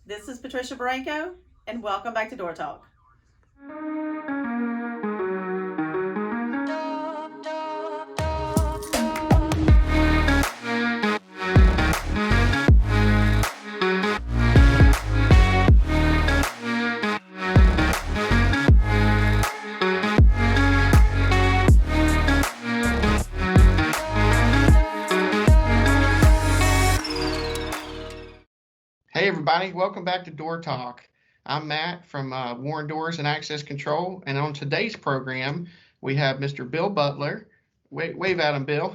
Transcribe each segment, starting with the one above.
This is Patricia Baranco, and welcome back to Door Talk. Hey everybody, welcome back to Door Talk. I'm Matt from Warren Doors and Access Control, and on today's program we have Mr. Bill Butler. Wave at him, Bill.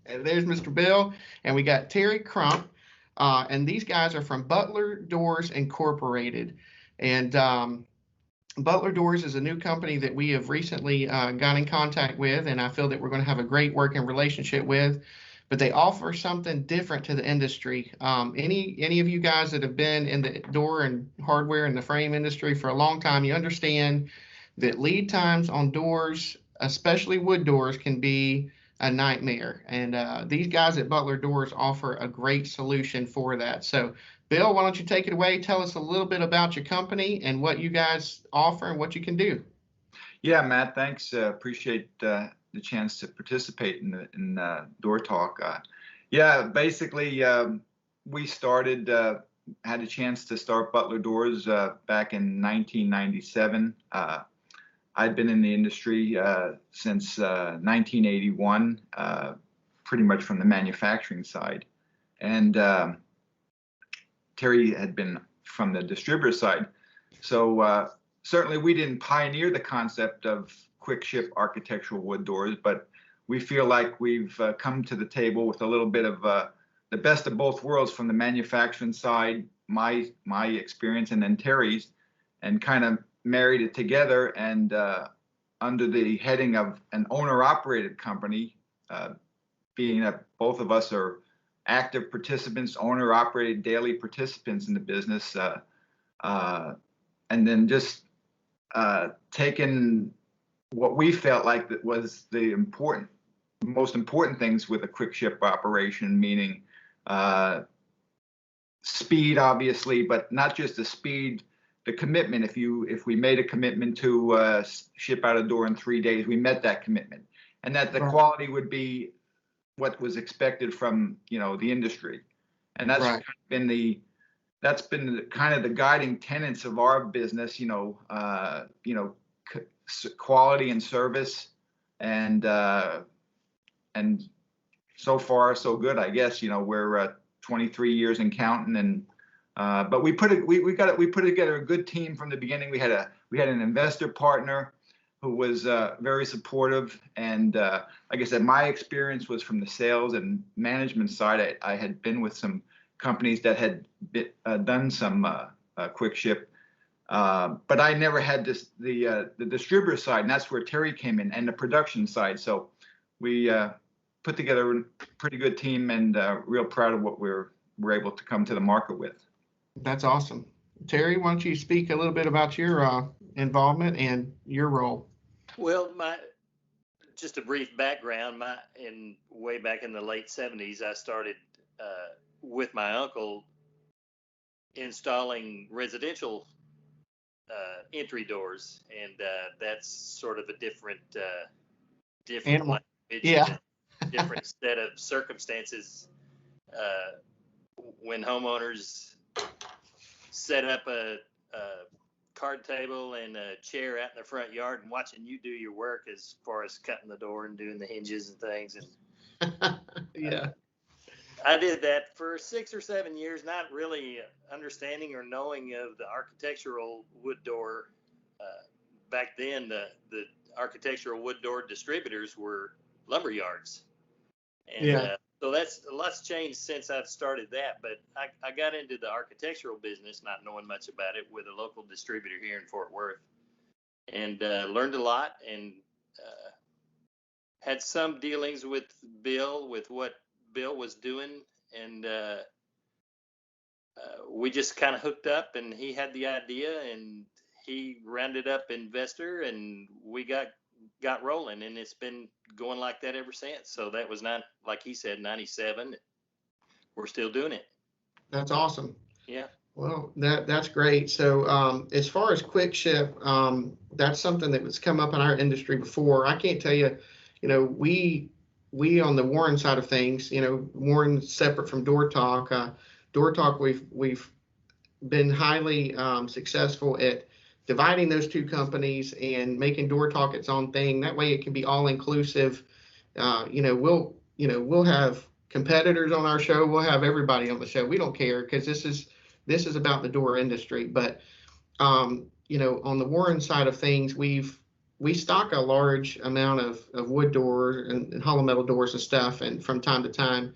And there's Mr. Bill, and we got Terry Crump, and these guys are from Butler Doors Incorporated. And Butler Doors is a new company that we have recently got in contact with, and I feel that we're going to have a great working relationship with. But they offer something different to the industry. Any of you guys that have been in the door and hardware and the frame industry for a long time, you understand that lead times on doors, especially wood doors, can be a nightmare. And these guys at Butler Doors offer a great solution for that. So, Bill, why don't you take it away? Tell us a little bit about your company and what you guys offer and what you can do. Yeah, Matt, thanks. Appreciate the chance to participate in Door Talk. Yeah, basically, we had a chance to start Butler Doors back in 1997. I'd been in the industry since 1981, pretty much from the manufacturing side. And Terry had been from the distributor side. So certainly we didn't pioneer the concept of quick ship architectural wood doors, but we feel like we've come to the table with a little bit of the best of both worlds from the manufacturing side, my experience, and then Terry's, and kind of married it together. And under the heading of an owner-operated company, being that both of us are active participants, owner-operated daily participants in the business, and then just taking what we felt like that was the most important things with a quick ship operation, meaning speed, obviously, but not just the speed, the commitment. If we made a commitment to ship out a door in 3 days, we met that commitment, and that the quality would be what was expected from the industry, and that's been kind of the guiding tenets of our business. Quality and service, and so far so good, I guess. We're 23 years and counting, and but we put together a good team from the beginning. We had an investor partner who was very supportive, and like I said, my experience was from the sales and management side. I had been with some companies that had done some quick ship. But I never had the distributor side, and that's where Terry came in, and the production side. So we put together a pretty good team, and real proud of what we're able to come to the market with. That's awesome. Terry, why don't you speak a little bit about your involvement and your role? Well, just a brief background. Way back in the late 70s, I started with my uncle installing residential entry doors, and that's sort of a different language, yeah, different set of circumstances. When homeowners set up a card table and a chair out in the front yard and watching you do your work as far as cutting the door and doing the hinges and things, and yeah. I did that for 6 or 7 years, not really understanding or knowing of the architectural wood door. Back then, the architectural wood door distributors were lumber yards. And so that's a lot's changed since I've started that. But I got into the architectural business not knowing much about it with a local distributor here in Fort Worth, and learned a lot, and had some dealings with Bill, with what Bill was doing, and we just kind of hooked up, and he had the idea, and he rounded up investor, and we got rolling, and it's been going like that ever since. So that was not, like he said, 97. We're still doing it. That's awesome. Yeah. Well, that's great. So as far as quick ship, that's something that has come up in our industry before. I can't tell you, we on the Warren side of things, Warren's separate from Door Talk. Door Talk, we've been highly successful at dividing those two companies and making Door Talk its own thing. That way, it can be all inclusive. We'll have competitors on our show. We'll have everybody on the show. We don't care because this is about the door industry. But on the Warren side of things, we stock a large amount of wood doors and hollow metal doors and stuff, and from time to time.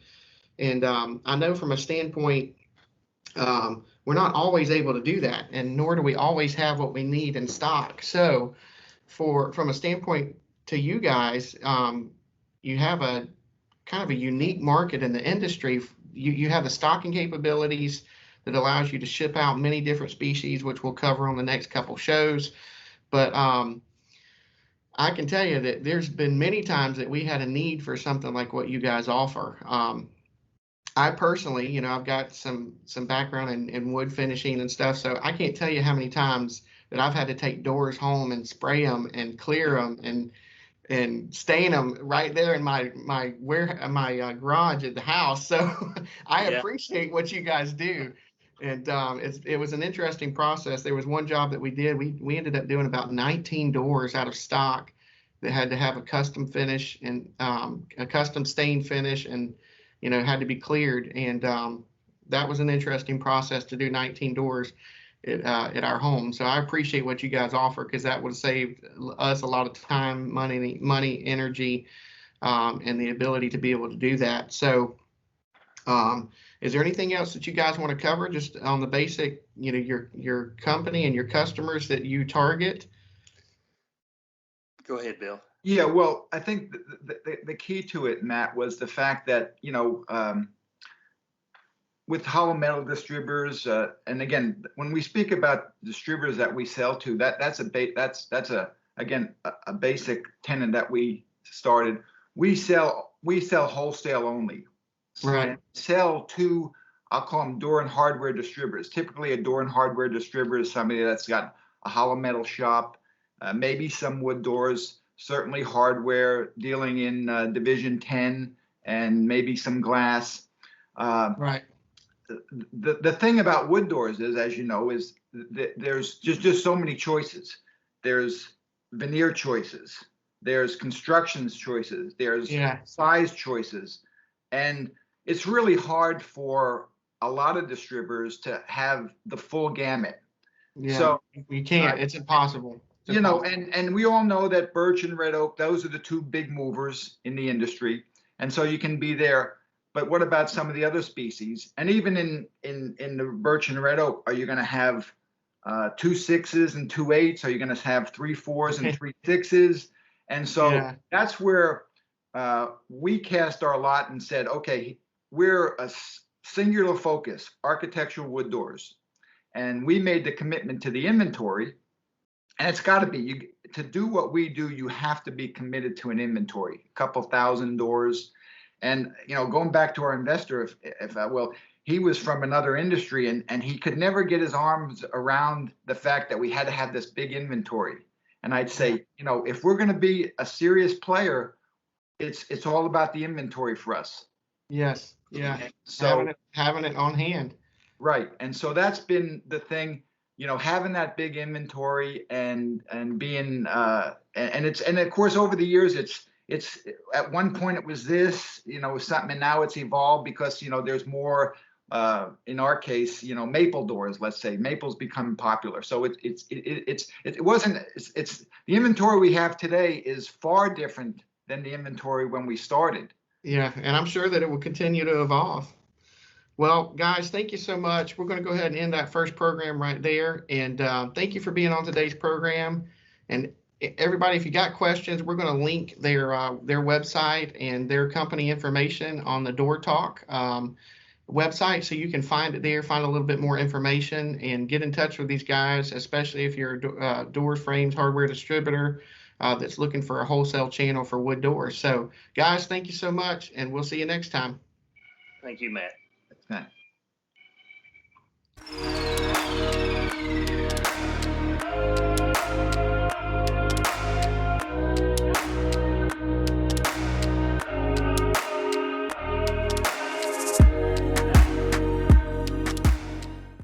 And I know from a standpoint, we're not always able to do that, and nor do we always have what we need in stock. So from a standpoint to you guys, you have a kind of a unique market in the industry. You have the stocking capabilities that allows you to ship out many different species, which we'll cover on the next couple shows. But I can tell you that there's been many times that we had a need for something like what you guys offer. I personally, I've got some background in wood finishing and stuff, so I can't tell you how many times that I've had to take doors home and spray them and clear them and stain them right there in my garage at the house. So I appreciate what you guys do, and it was an interesting process. There was one job that we did. We ended up doing about 19 doors out of stock that had to have a custom finish and a custom stain finish, and had to be cleared. And that was an interesting process to do 19 doors at our home. So I appreciate what you guys offer, because that would have saved us a lot of time, money, energy, and the ability to be able to do that. So is there anything else that you guys want to cover just on the basic, your company and your customers that you target? Go ahead, Bill. Yeah, well, I think the key to it, Matt, was the fact that, with hollow metal distributors, and again, when we speak about distributors that we sell to, that's a basic tenet that we started. We sell wholesale only. Right. And sell to, I'll call them door and hardware distributors. Typically, a door and hardware distributor is somebody that's got a hollow metal shop, maybe some wood doors, certainly hardware, dealing in Division 10, and maybe some glass. Right. The thing about wood doors is, as you know, is that there's just so many choices. There's veneer choices, there's constructions choices, there's size choices, and it's really hard for a lot of distributors to have the full gamut. Yeah, so you can't. It's impossible. And we all know that birch and red oak, those are the two big movers in the industry, and so you can be there. But what about some of the other species? And even in the birch and red oak, are you going to have 2 6s and 2 8s? Are you going to have 3 4s and 3 6s? And so that's where we cast our lot and said, okay, we're a singular focus, architectural wood doors. And we made the commitment to the inventory. And it's got to be, to do what we do, you have to be committed to an inventory, a couple thousand doors. And, going back to our investor, if I will, he was from another industry, and he could never get his arms around the fact that we had to have this big inventory. And I'd say, if we're going to be a serious player, it's all about the inventory for us. Yes. Yeah. So having it on hand. Right. And so that's been the thing, having that big inventory and being and of course over the years it's at one point it was this, something, and now it's evolved because, there's more, in our case, maple doors, let's say. Maple's become popular. So the inventory we have today is far different than the inventory when we started. Yeah, and I'm sure that it will continue to evolve. Well, guys, thank you so much. We're going to go ahead and end that first program right there. And thank you for being on today's program. And everybody, if you got questions, we're going to link their website and their company information on the Door Talk website, so you can find it there, find a little bit more information, and get in touch with these guys, especially if you're a doors, frames, hardware distributor that's looking for a wholesale channel for wood doors. So, guys, thank you so much, and we'll see you next time. Thank you, Matt. Thanks. Bye.